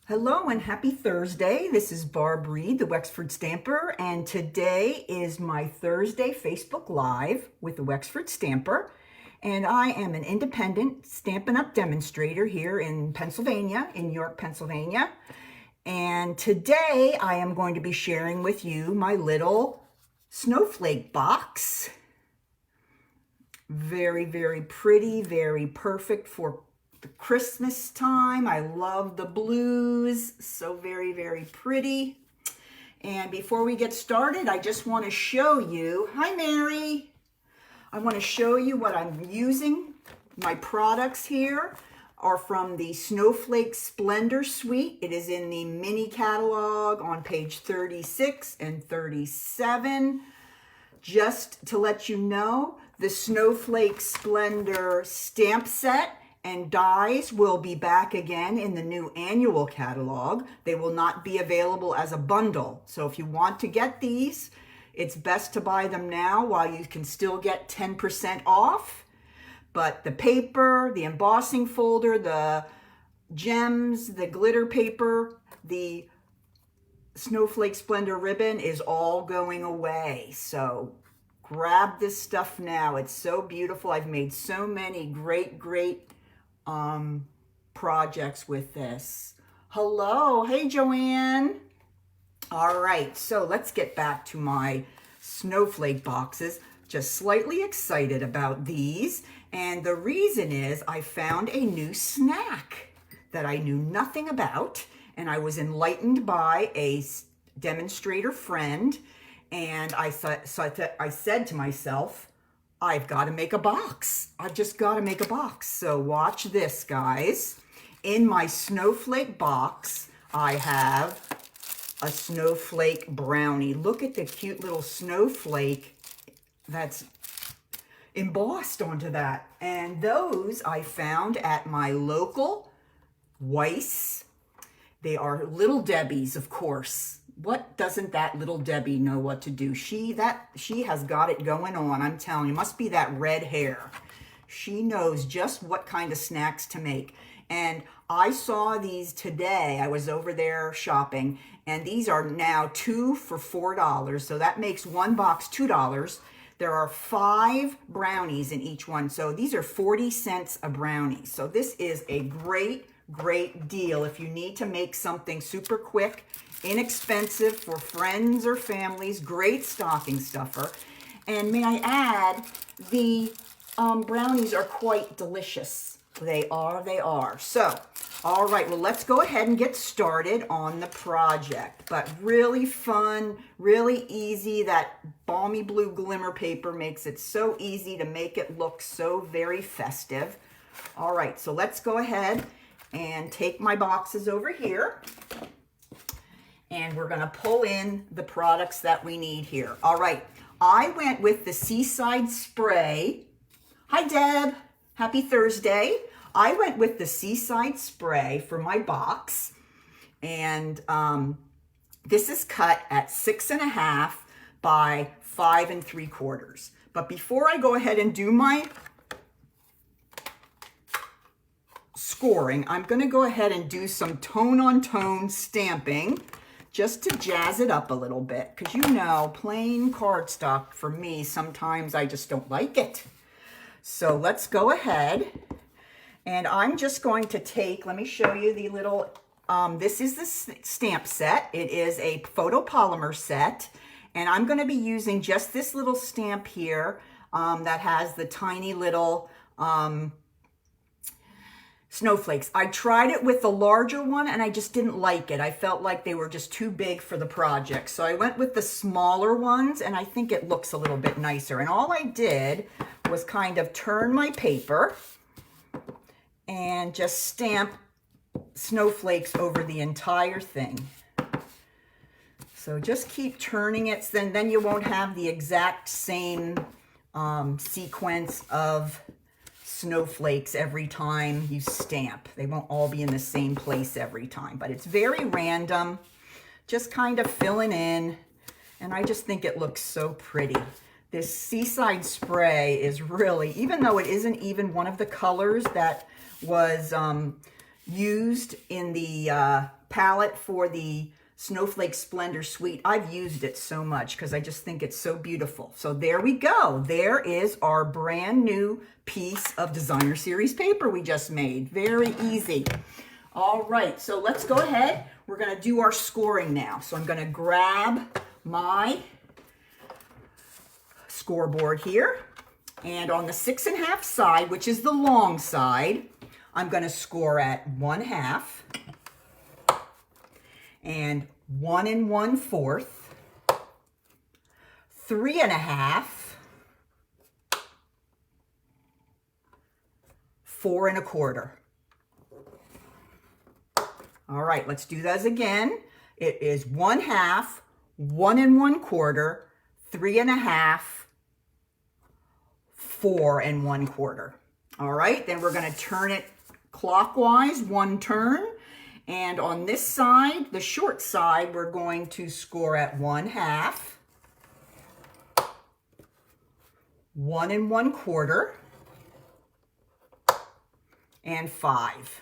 Hello and happy Thursday. This is Barb Reed, the Wexford Stamper, and today is my Thursday Facebook Live with the Wexford Stamper. And I am an independent Stampin' Up! Demonstrator here in Pennsylvania, in York, Pennsylvania. And today I am going to be sharing with you my little snowflake box. Very, very pretty, very perfect for the Christmas time. I love the blues, so very, very pretty. And before we get started, I just want to show you, hi Mary, I want to show you what I'm using. My products here are from the Snowflake Splendor Suite. It is in the mini catalog on page 36 and 37. Just to let you know, the Snowflake Splendor stamp set and dies will be back again in the new annual catalog. They will not be available as a bundle. So if you want to get these, it's best to buy them now while you can still get 10% off. But the paper, the embossing folder, the gems, the glitter paper, the Snowflake Splendor ribbon is all going away. So grab this stuff now. It's so beautiful. I've made so many great projects with this. Hello, hey Joanne. All right, so let's get back to my snowflake boxes. Just slightly excited about these, and the reason is I found a new snack that I knew nothing about, and I was enlightened by a demonstrator friend, and I said to myself, I've got to make a box. I've just got to make a box. So watch this, guys. In my snowflake box, I have a snowflake brownie. Look at the cute little snowflake that's embossed onto that. And those I found at my local Weiss. They are Little Debbie's, of course. What doesn't that Little Debbie know what to do? She has got it going on. I'm telling you, must be that red hair. She knows just what kind of snacks to make. And I saw these today. I was over there shopping, and these are now 2 for $4. So that makes one box $2. There are 5 brownies in each one. So these are 40 cents a brownie. So this is a great deal if you need to make something super quick, inexpensive for friends or families. Great stocking stuffer. And may I add, the brownies are quite delicious. They are. So, all right, well, let's go ahead and get started on the project. But really fun, really easy. That balmy blue glimmer paper makes it so easy to make it look so very festive. All right, so let's go ahead and take my boxes over here. And we're going to pull in the products that we need here. All right, I went with the Seaside Spray. Hi, Deb. Happy Thursday. I went with the Seaside Spray for my box. And this is cut at 6.5 by 5 3/4. But before I go ahead and do my scoring, I'm going to go ahead and do some tone-on-tone stamping, just to jazz it up a little bit, because you know, plain cardstock for me, sometimes I just don't like it. So let's go ahead, and I'm just going to take, let me show you the little, this is the stamp set. It is a photopolymer set, and I'm going to be using just this little stamp here that has the tiny little snowflakes. I tried it with the larger one and I just didn't like it. I felt like they were just too big for the project. So I went with the smaller ones, and I think it looks a little bit nicer. And all I did was kind of turn my paper and just stamp snowflakes over the entire thing. So just keep turning it, then you won't have the exact same sequence of snowflakes every time you stamp. They won't all be in the same place every time, but it's very random, just kind of filling in, and I just think it looks so pretty. This Seaside Spray is really, even though it isn't even one of the colors that was used in the palette for the Snowflake Splendor Suite. I've used it so much because I just think it's so beautiful. So there we go. There is our brand new piece of designer series paper we just made. Very easy. All right, so let's go ahead. We're going to do our scoring now. So I'm going to grab my scoreboard here, and on the 6½ side, which is the long side, I'm going to score at 1/2 and 1 1/4, 3½, 4 1/4. All right, let's do those again. It is 1/2, 1 1/4, 3½, 4 1/4. All right, then we're going to turn it clockwise, 1 turn. And on this side, the short side, we're going to score at 1/2, 1 1/4, and 5.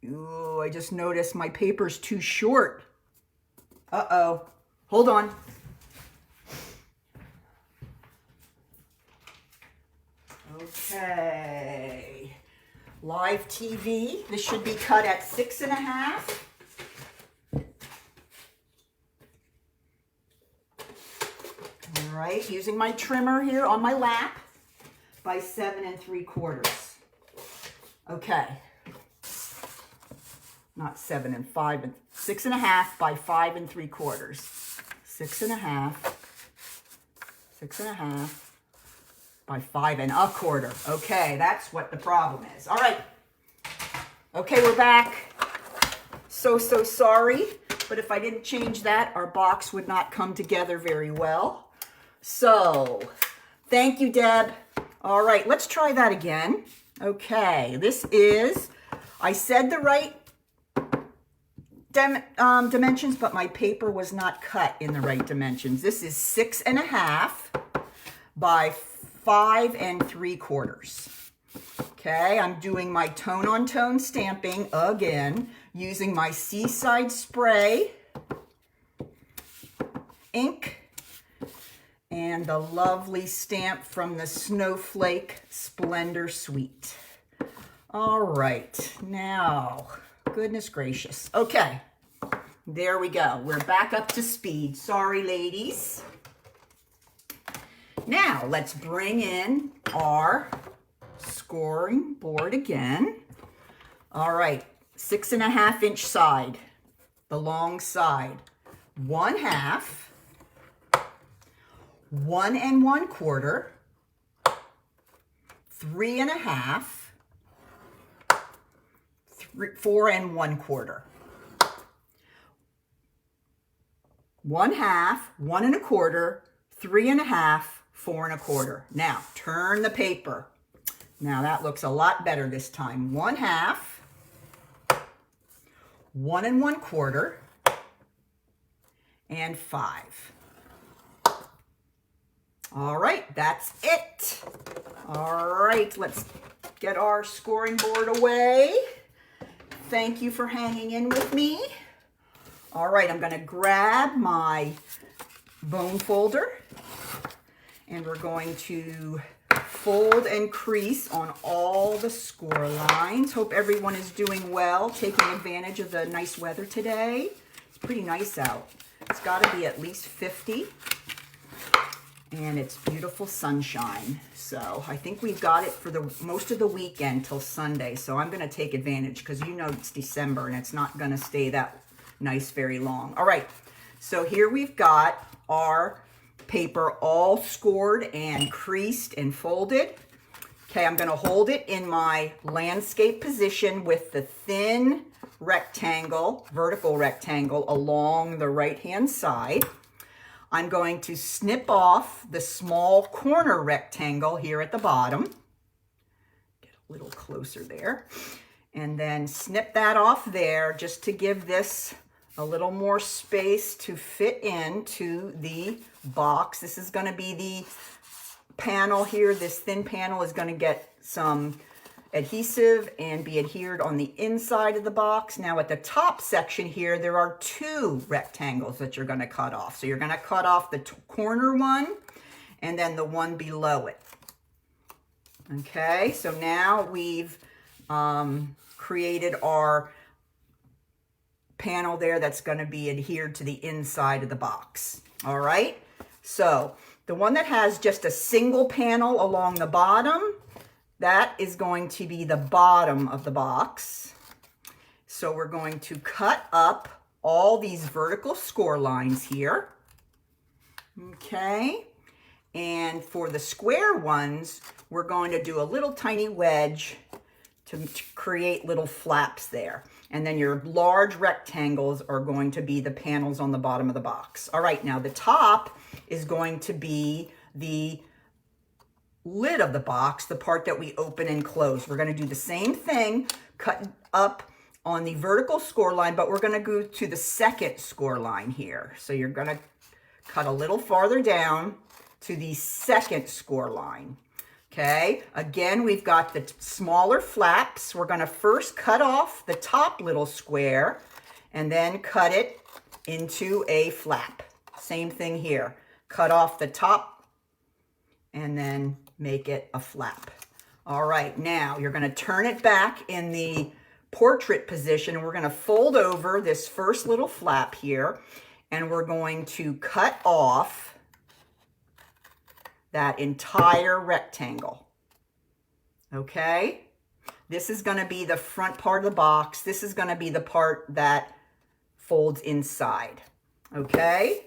Ooh, I just noticed my paper's too short. Uh-oh. Hold on. Okay. Live TV. This should be cut at 6½. All right. Using my trimmer here on my lap by 7 3/4. Okay. Not 7 5, 6½ by 5 3/4. 6½, 6½ by 5 1/4. Okay, that's what the problem is. All right. Okay, we're back. So sorry, but if I didn't change that, our box would not come together very well. So, thank you, Deb. All right, let's try that again. Okay, this is, I said the right dimensions, but my paper was not cut in the right dimensions. This is 6½ by 5 3/4. Okay, I'm doing my tone-on-tone stamping again using my Seaside Spray ink and the lovely stamp from the Snowflake Splendor Suite. All right, now, goodness gracious. Okay, there we go. We're back up to speed. Sorry, ladies. Now, let's bring in our scoring board again. All right, 6½ inch side, the long side. 1/2, 1 1/4, 3½, 4 1/4. 1/2, 1 1/4, 3½, 4 1/4. Now, turn the paper. Now, that looks a lot better this time. 1/2, 1 1/4, and 5. All right, that's it. All right, let's get our scoring board away. Thank you for hanging in with me. All right, I'm going to grab my bone folder, and we're going to fold and crease on all the score lines. Hope everyone is doing well, taking advantage of the nice weather today. It's pretty nice out. It's got to be at least 50, and it's beautiful sunshine. So I think we've got it for the most of the weekend till Sunday. So I'm going to take advantage because you know it's December and it's not going to stay that nice very long. All right, so here we've got our paper all scored and creased and folded. Okay, I'm going to hold it in my landscape position with the thin rectangle, vertical rectangle along the right-hand side. I'm going to snip off the small corner rectangle here at the bottom. Get a little closer there. And then snip that off there just to give this a little more space to fit into the box. This is going to be the panel here. This thin panel is going to get some adhesive and be adhered on the inside of the box. Now at the top section here, there are 2 rectangles that you're going to cut off. So you're going to cut off the corner one and then the one below it. Okay, so now we've created our panel there that's going to be adhered to the inside of the box. All right, so the one that has just a single panel along the bottom, that is going to be the bottom of the box. So we're going to cut up all these vertical score lines here. Okay, and for the square ones, we're going to do a little tiny wedge to create little flaps there. And then your large rectangles are going to be the panels on the bottom of the box. All right, now the top is going to be the lid of the box, the part that we open and close. We're going to do the same thing, cut up on the vertical score line, but we're going to go to the second score line here. So you're going to cut a little farther down to the second score line. Okay, again, we've got the smaller flaps. We're going to first cut off the top little square and then cut it into a flap. Same thing here. Cut off the top and then make it a flap. All right, now you're going to turn it back in the portrait position. We're going to fold over this first little flap here, and we're going to cut off that entire rectangle. Okay, this is going to be the front part of the box. This is going to be the part that folds inside. Okay,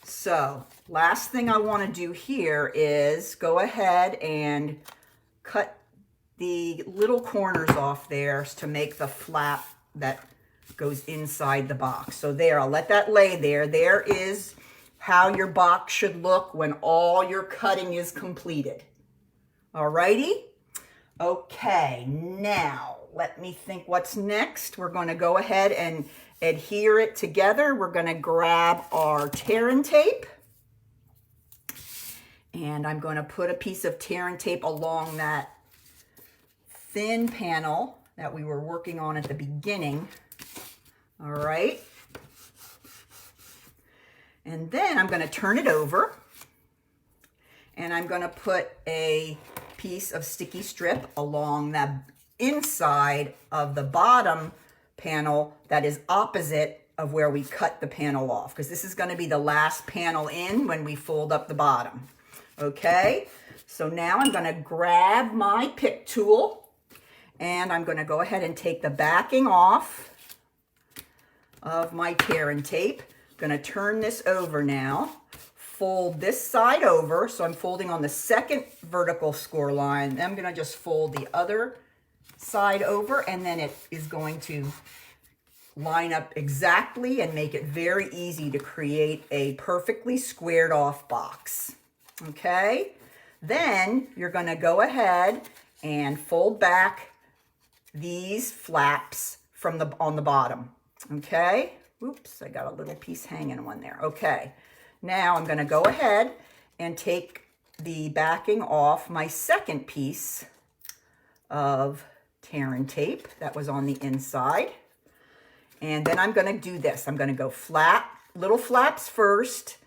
so last thing I want to do here is go ahead and cut the little corners off there to make the flap that goes inside the box. So there, I'll let that lay there. There is how your box should look when all your cutting is completed. All righty? Okay, now let me think what's next. We're going to go ahead and adhere it together. We're going to grab our tear and tape, and I'm going to put a piece of tear and tape along that thin panel that we were working on at the beginning. All right. And then I'm going to turn it over, and I'm going to put a piece of sticky strip along the inside of the bottom panel that is opposite of where we cut the panel off, because this is going to be the last panel in when we fold up the bottom. Okay, so now I'm going to grab my pick tool, and I'm going to go ahead and take the backing off of my tear and tape. Going to turn this over now, fold this side over. So I'm folding on the second vertical score line. Then I'm going to just fold the other side over, and then it is going to line up exactly and make it very easy to create a perfectly squared off box. Okay, then you're going to go ahead and fold back these flaps from on the bottom. Okay. Oops, I got a little piece hanging on there. Okay, now I'm going to go ahead and take the backing off my second piece of tear and tape that was on the inside. And then I'm going to do this. I'm going to go little flaps first,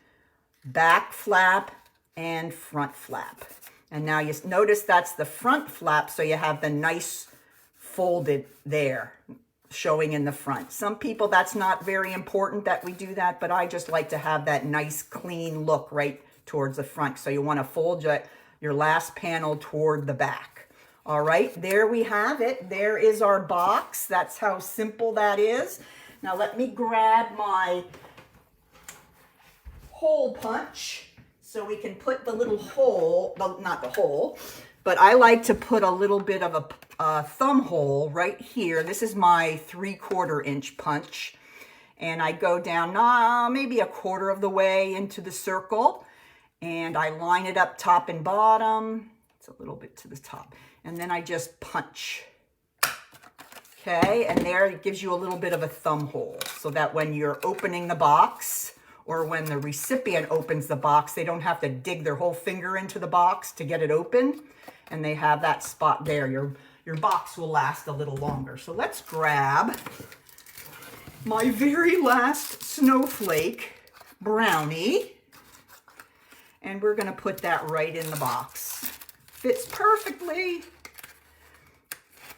back flap, and front flap. And now you notice that's the front flap, so you have the nice folded there showing in the front. Some people, that's not very important that we do that, but I just like to have that nice clean look right towards the front. So you want to fold your last panel toward the back. All right, there we have it. There is our box. That's how simple that is. Now let me grab my hole punch so we can put the little hole, well, not the hole, but I like to put a little bit of a thumb hole right here. This is my 3/4 inch punch. And I go down maybe 1/4 of the way into the circle. And I line it up top and bottom. It's a little bit to the top. And then I just punch. Okay, and there it gives you a little bit of a thumb hole so that when you're opening the box or when the recipient opens the box, they don't have to dig their whole finger into the box to get it open. And they have that spot there. Your box will last a little longer. So let's grab my very last Snowflake Brownie. And we're gonna put that right in the box. Fits perfectly.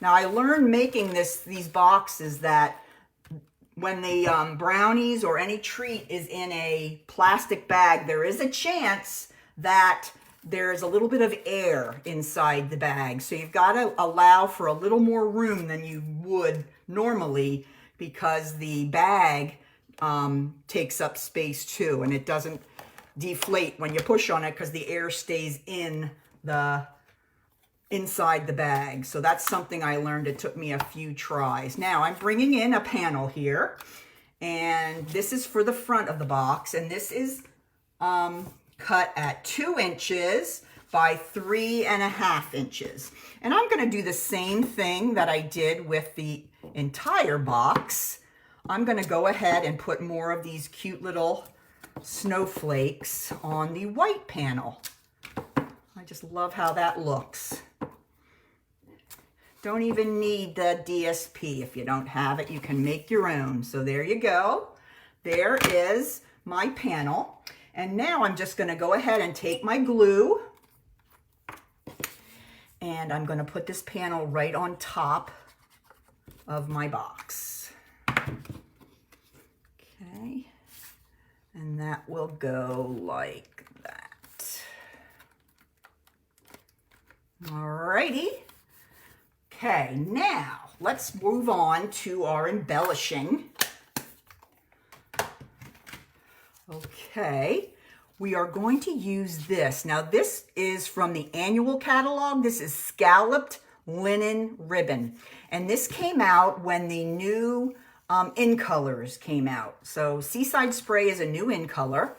Now I learned making these boxes that when the brownies or any treat is in a plastic bag, there is a chance that there's a little bit of air inside the bag. So you've got to allow for a little more room than you would normally because the bag takes up space too, and it doesn't deflate when you push on it because the air stays inside the bag. So that's something I learned. It took me a few tries. Now I'm bringing in a panel here, and this is for the front of the box, and this is cut at 2 inches by 3.5 inches. And I'm going to do the same thing that I did with the entire box. I'm going to go ahead and put more of these cute little snowflakes on the white panel. I just love how that looks. Don't even need the DSP. If you don't have it, you can make your own. So there you go. There is my panel. And now I'm just going to go ahead and take my glue, and I'm going to put this panel right on top of my box. Okay. And that will go like that. Alrighty. Okay, now let's move on to our embellishing. Okay, we are going to use this. Now this is from the annual catalog. This is scalloped linen ribbon. And this came out when the new in colors came out. So Seaside Spray is a new in color,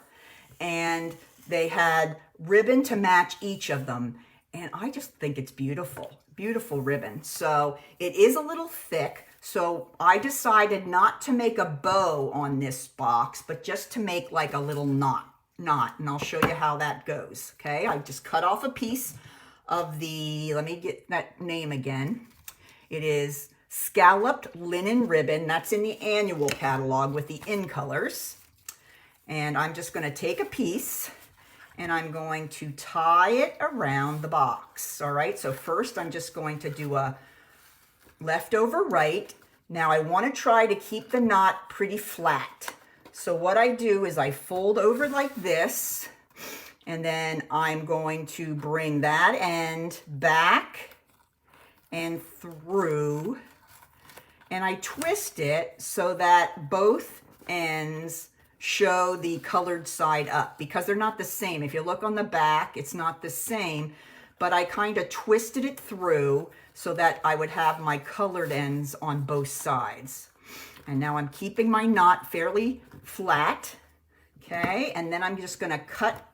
and they had ribbon to match each of them. And I just think it's beautiful, beautiful ribbon. So it is a little thick. So I decided not to make a bow on this box, but just to make like a little knot, and I'll show you how that goes. Okay, I just cut off a piece of the, let me get that name again. It is scalloped linen ribbon. That's in the annual catalog with the in colors. And I'm just going to take a piece and I'm going to tie it around the box. All right, so first I'm just going to do a left over right. Now I want to try to keep the knot pretty flat. So what I do is I fold over like this, and then I'm going to bring that end back and through, and I twist it so that both ends show the colored side up, because they're not the same. If you look on the back, it's not the same, but I kind of twisted it through so that I would have my colored ends on both sides. And now I'm keeping my knot fairly flat, okay? And then I'm just gonna cut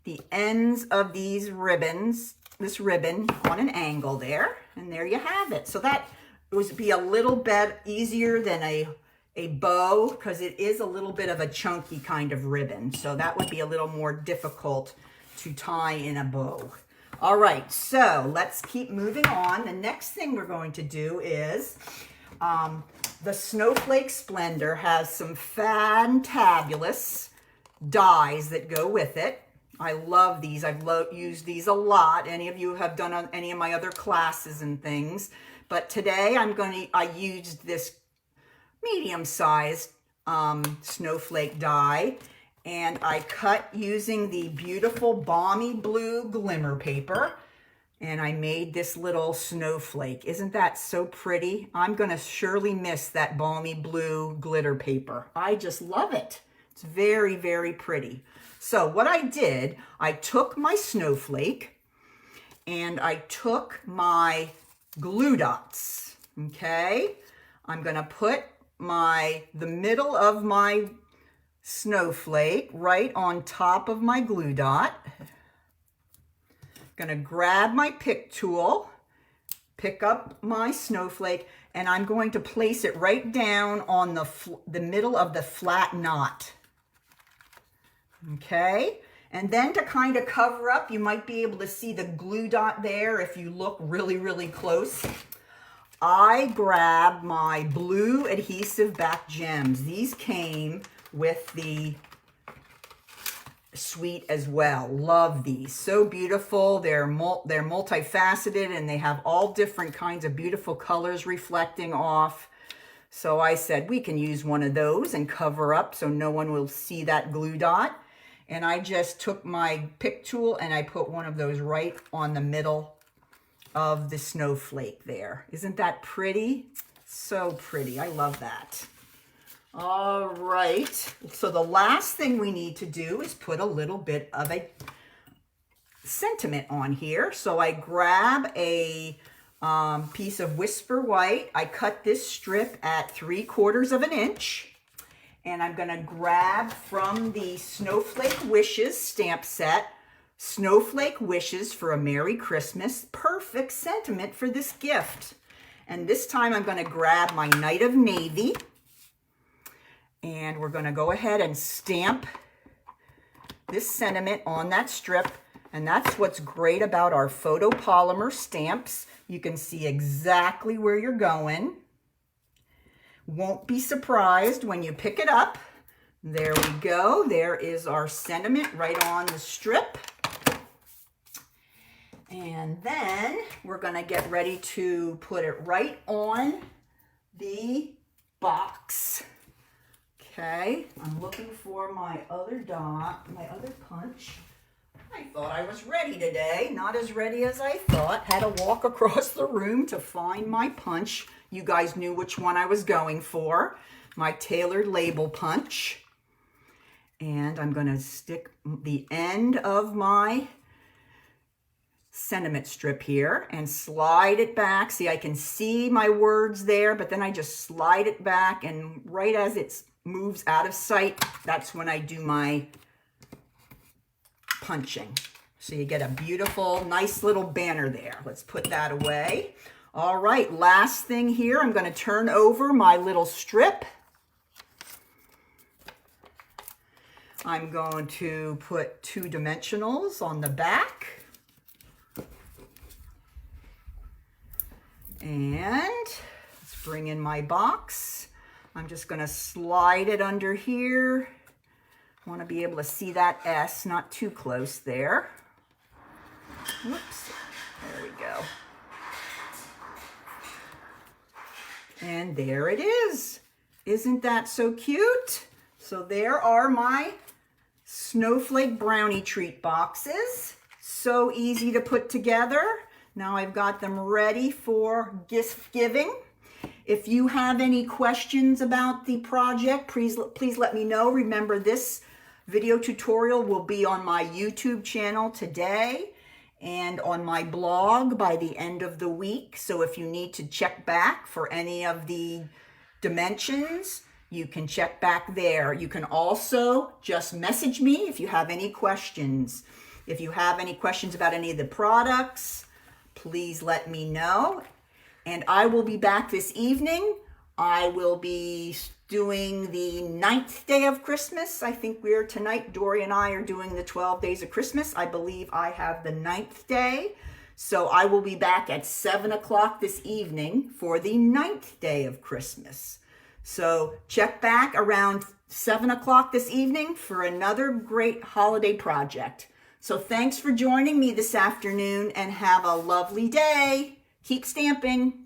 the ends of these ribbons, this ribbon on an angle there, and there you have it. So that would be a little bit easier than a bow, because it is a little bit of a chunky kind of ribbon. So that would be a little more difficult to tie in a bow. All right, so let's keep moving on. The next thing we're going to do is the Snowflake Splendor has some fantabulous dies that go with it. I love these. I've used these a lot. Any of you have done on any of my other classes and things. But today I used this medium-sized snowflake die, and I cut using the beautiful Balmy Blue Glimmer paper, and I made this little snowflake. Isn't that so pretty? I'm gonna surely miss that Balmy Blue glitter paper. I just love it. It's very, very pretty. So what I did, I took my snowflake and I took my glue dots, okay? I'm gonna put the middle of my snowflake right on top of my glue dot. Gonna grab my pick tool pick up my snowflake, and I'm going to place it right down on the middle of the flat knot. Okay, and then to kind of cover up, you might be able to see the glue dot there if you look really, really close. I grabbed my blue adhesive back gems. These came with the suite as well. Love these. So beautiful. They're multifaceted, and they have all different kinds of beautiful colors reflecting off. So I said we can use one of those and cover up so no one will see that glue dot. And I just took my pick tool and I put one of those right on the middle of the snowflake there. Isn't that pretty? So pretty. I love that. All right. So the last thing we need to do is put a little bit of a sentiment on here. So I grab a piece of Whisper White. I cut this strip at 3/4 of an inch. And I'm going to grab from the Snowflake Wishes stamp set, Snowflake Wishes for a Merry Christmas. Perfect sentiment for this gift. And this time I'm going to grab my Night of Navy. And we're going to go ahead and stamp this sentiment on that strip. And that's what's great about our photopolymer stamps. You can see exactly where you're going. Won't be surprised when you pick it up. There we go. There is our sentiment right on the strip. And then we're going to get ready to put it right on the box. Okay, I'm looking for my other dot, my other punch. I thought I was ready today. Not as ready as I thought. Had to walk across the room to find my punch. You guys knew which one I was going for. My tailored label punch. And I'm going to stick the end of my sentiment strip here and slide it back. See, I can see my words there, but then I just slide it back, and right as it moves out of sight, that's when I do my punching. So you get a beautiful, nice little banner there. Let's put that away. All right, last thing here, I'm going to turn over my little strip. I'm going to put 2 dimensionals on the back. And let's bring in my box. I'm just going to slide it under here. I want to be able to see that S, not too close there. Whoops, there we go. And there it is. Isn't that so cute? So there are my Snowflake Brownie treat boxes. So easy to put together. Now I've got them ready for gift giving. If you have any questions about the project, please let me know. Remember, this video tutorial will be on my YouTube channel today and on my blog by the end of the week. So if you need to check back for any of the dimensions, you can check back there. You can also just message me if you have any questions. If you have any questions about any of the products, please let me know. And I will be back this evening. I will be doing the 9th day of Christmas. I think tonight, Dory and I are doing the 12 days of Christmas. I believe I have the 9th day. So I will be back at 7 o'clock this evening for the 9th day of Christmas. So check back around 7 o'clock this evening for another great holiday project. So thanks for joining me this afternoon, and have a lovely day. Keep stamping.